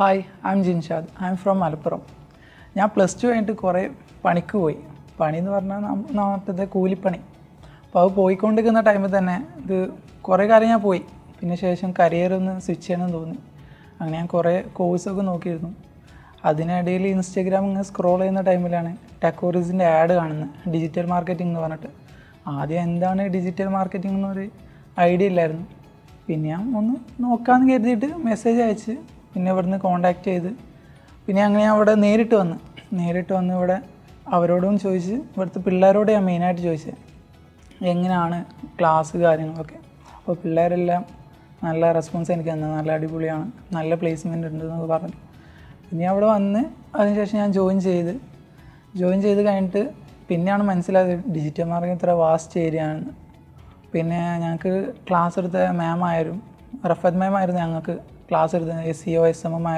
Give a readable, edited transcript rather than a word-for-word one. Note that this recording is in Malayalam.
Hi I M Jinshad. I am from Malappuram. ഞാൻ പ്ലസ് ടു കഴിഞ്ഞിട്ട് കുറേ പണിക്ക് പോയി. പണി എന്ന് പറഞ്ഞാൽ നാട്ടിലത്തെ കൂലിപ്പണി. അപ്പോൾ അത് പോയിക്കൊണ്ടിരിക്കുന്ന ടൈമിൽ തന്നെ ഇത് കുറേ കാര്യം ഞാൻ പോയി. പിന്നെ ശേഷം കരിയർ ഒന്ന് സ്വിച്ച് ചെയ്യണമെന്ന് തോന്നി. അങ്ങനെ ഞാൻ കുറേ കോഴ്സൊക്കെ നോക്കിയിരുന്നു. അതിനിടയിൽ ഇൻസ്റ്റഗ്രാം ഇങ്ങനെ സ്ക്രോൾ ചെയ്യുന്ന ടൈമിലാണ് ടെക്കോറിസിൻ്റെ ആഡ് കാണുന്നത്, ഡിജിറ്റൽ മാർക്കറ്റിംഗ് എന്ന് പറഞ്ഞിട്ട്. ആദ്യം എന്താണ് ഡിജിറ്റൽ മാർക്കറ്റിംഗ് എന്നൊരു ഐഡിയ ഇല്ലായിരുന്നു. പിന്നെ ഞാൻ ഒന്ന് നോക്കാമെന്ന് കരുതിയിട്ട് മെസ്സേജ് അയച്ച് പിന്നെ ഇവിടുന്ന് കോണ്ടാക്ട് ചെയ്ത് പിന്നെ അങ്ങനെ ഞാൻ അവിടെ നേരിട്ട് വന്ന് ഇവിടെ അവരോടും ചോദിച്ച് ഇവിടുത്തെ പിള്ളേരോട് ഞാൻ മെയിനായിട്ട് ചോദിച്ചത് എങ്ങനെയാണ് ക്ലാസ് കാര്യങ്ങളൊക്കെ. അപ്പോൾ പിള്ളേരെല്ലാം നല്ല റെസ്പോൺസ് എനിക്ക് തന്നത്, നല്ല അടിപൊളിയാണ്, നല്ല പ്ലേസ്മെൻ്റ് ഉണ്ട് എന്നൊക്കെ പറഞ്ഞു. പിന്നെ അവിടെ വന്ന് അതിനുശേഷം ഞാൻ ജോയിൻ ചെയ്ത് കഴിഞ്ഞിട്ട് പിന്നെയാണ് മനസ്സിലായത് ഡിജിറ്റൽ മാർക്കറ്റിംഗ് ഇത്ര വാസ്റ്റ് ഏരിയ ആണെന്ന്. പിന്നെ ഞങ്ങൾക്ക് ക്ലാസ് എടുത്ത മാമായാലും റഫത്ത് മാമായിരുന്നു ഞങ്ങൾക്ക് ക്ലാസ് എടുത്തത്. SEO SMM